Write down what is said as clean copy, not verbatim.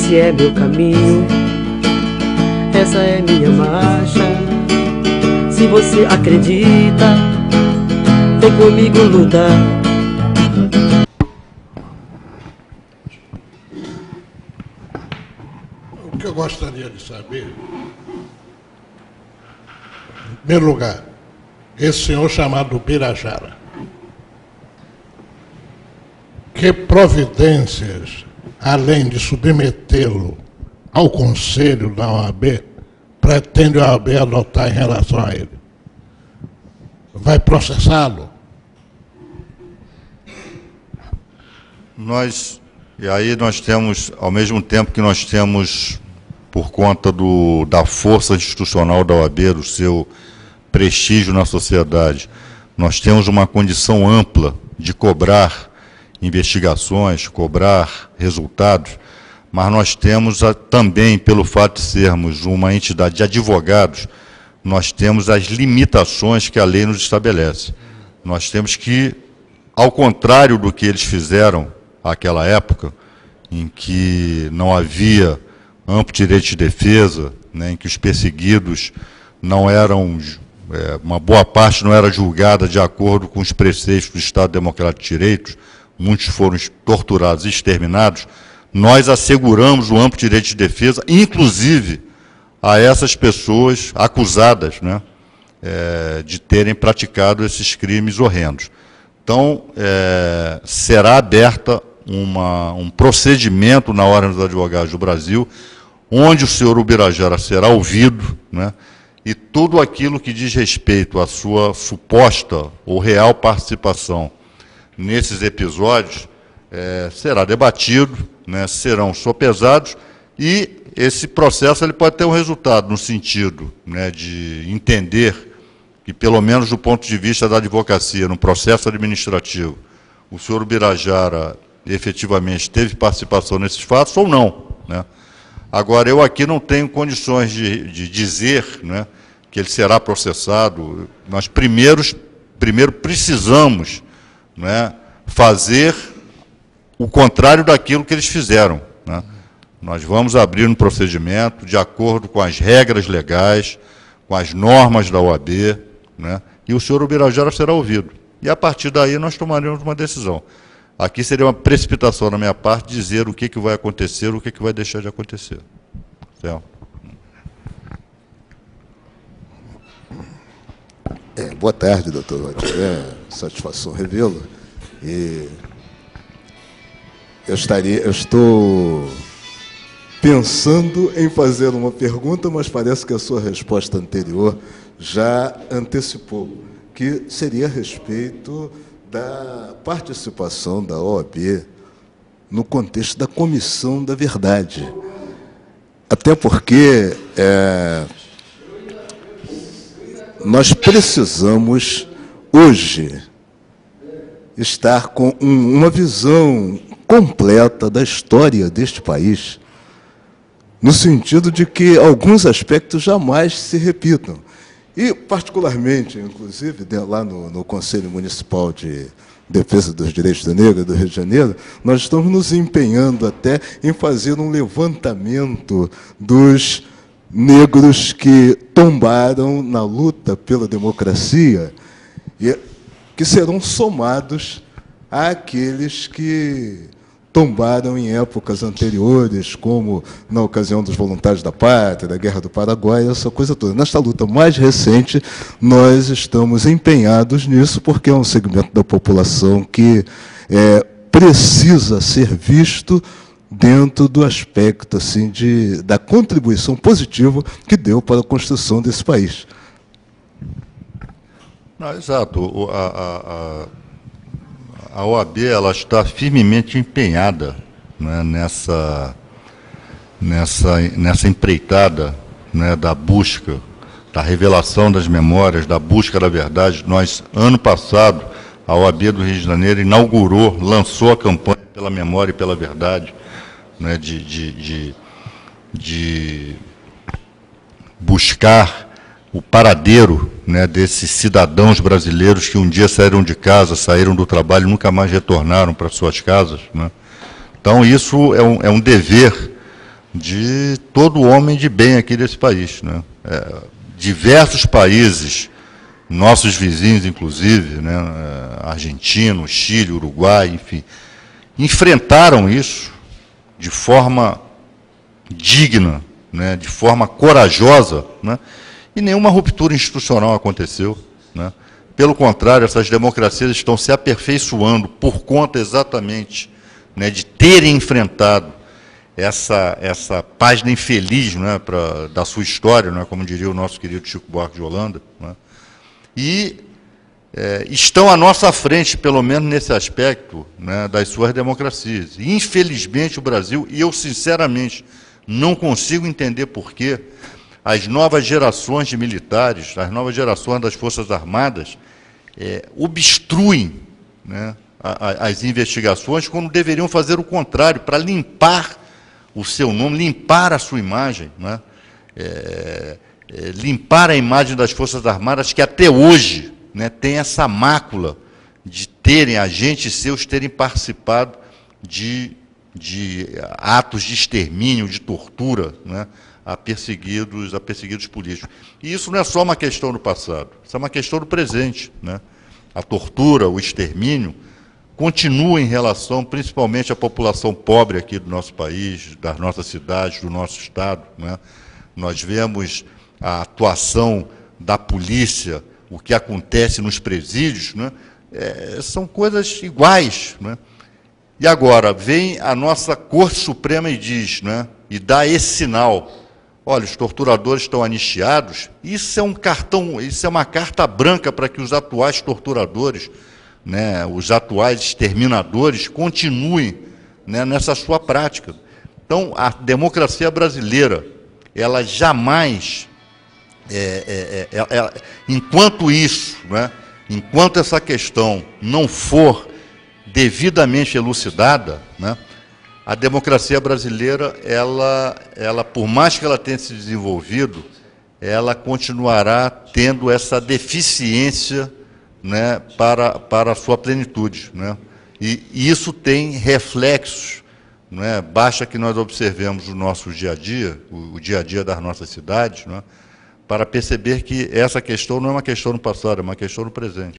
esse é meu caminho, essa é minha marcha. Se você acredita, vem comigo lutar. O que eu gostaria de saber, em primeiro lugar, esse senhor chamado Birajara, que providências, além de submetê-lo ao Conselho da OAB, pretende a OAB adotar em relação a ele? Vai processá-lo? E aí nós temos, ao mesmo tempo que nós temos, por conta da força institucional da OAB, do seu prestígio na sociedade, nós temos uma condição ampla de cobrar investigações, cobrar resultados, mas nós temos também, pelo fato de sermos uma entidade de advogados, nós temos as limitações que a lei nos estabelece. Nós temos que, ao contrário do que eles fizeram naquela época, em que não havia amplo direito de defesa, né, em que os perseguidos não eram, uma boa parte não era julgada de acordo com os preceitos do Estado Democrático de Direitos, muitos foram torturados e exterminados, nós asseguramos o amplo direito de defesa, inclusive a essas pessoas acusadas, né, de terem praticado esses crimes horrendos. Então, será aberta um procedimento na Ordem dos Advogados do Brasil, onde o senhor Ubirajara será ouvido, né, e tudo aquilo que diz respeito à sua suposta ou real participação nesses episódios será debatido, né, serão sopesados, e esse processo ele pode ter um resultado no sentido, né, de entender que, pelo menos do ponto de vista da advocacia, no processo administrativo, o senhor Ubirajara efetivamente teve participação nesses fatos ou não, né? Agora, eu aqui não tenho condições de dizer, né, que ele será processado. Nós primeiro precisamos, né, fazer o contrário daquilo que eles fizeram, né? Nós vamos abrir um procedimento de acordo com as regras legais, com as normas da OAB, né, e o senhor Ubirajara será ouvido. E, a partir daí, nós tomaremos uma decisão. Aqui seria uma precipitação da minha parte dizer o que vai acontecer, o que vai deixar de acontecer. Certo? Boa tarde, doutor. É satisfação revê-lo. E eu estou pensando em fazer uma pergunta, mas parece que a sua resposta anterior já antecipou, que seria a respeito da participação da OAB no contexto da Comissão da Verdade. Até porque nós precisamos, hoje, estar com uma visão completa da história deste país, no sentido de que alguns aspectos jamais se repitam. E, particularmente, inclusive, lá no Conselho Municipal de Defesa dos Direitos do Negro do Rio de Janeiro, nós estamos nos empenhando até em fazer um levantamento dos negros que tombaram na luta pela democracia, e que serão somados àqueles que tombaram em épocas anteriores, como na ocasião dos Voluntários da Pátria, da Guerra do Paraguai, essa coisa toda. Nesta luta mais recente, nós estamos empenhados nisso, porque é um segmento da população que precisa ser visto dentro do aspecto assim, da contribuição positiva que deu para a construção desse país. Não, exato. A OAB ela está firmemente empenhada, né, nessa empreitada, né, da busca, da revelação das memórias, da busca da verdade. Nós, ano passado, a OAB do Rio de Janeiro inaugurou, lançou a campanha pela memória e pela verdade, né, de buscar o paradeiro, né, desses cidadãos brasileiros que um dia saíram de casa, saíram do trabalho e nunca mais retornaram para suas casas, né? Então, isso é um dever de todo homem de bem aqui desse país, né? Diversos países, nossos vizinhos, inclusive, né, Argentina, Chile, Uruguai, enfim, enfrentaram isso de forma digna, né, de forma corajosa, né, e nenhuma ruptura institucional aconteceu, né. Pelo contrário, essas democracias estão se aperfeiçoando por conta exatamente, né, de terem enfrentado essa página infeliz, né, da sua história, né, como diria o nosso querido Chico Buarque de Holanda, né, e estão à nossa frente, pelo menos nesse aspecto, né, das suas democracias. E, infelizmente, o Brasil, e eu sinceramente não consigo entender por que as novas gerações de militares, as novas gerações das Forças Armadas, obstruem, né, as investigações, quando deveriam fazer o contrário, para limpar o seu nome, limpar a sua imagem, né, limpar a imagem das Forças Armadas, que até hoje, né, tem essa mácula de terem, agentes seus terem participado de atos de extermínio, de tortura, né, a perseguidos políticos. E isso não é só uma questão do passado, isso é uma questão do presente, né? A tortura, o extermínio, continua em relação, principalmente, à população pobre aqui do nosso país, das nossas cidades, do nosso estado, né? Nós vemos a atuação da polícia, o que acontece nos presídios, né? São coisas iguais, né? E agora vem a nossa Corte Suprema e diz, né, e dá esse sinal: olha, os torturadores estão anistiados. Isso é uma carta branca para que os atuais torturadores, né, os atuais exterminadores, continuem, né, nessa sua prática. Então, a democracia brasileira, ela jamais, enquanto isso, né, enquanto essa questão não for devidamente elucidada, né, a democracia brasileira, ela, por mais que ela tenha se desenvolvido, ela continuará tendo essa deficiência, né, para a sua plenitude, né? E isso tem reflexos, né? Basta que nós observemos o nosso dia a dia, o dia a dia das nossas cidades, né, para perceber que essa questão não é uma questão no passado, é uma questão no presente.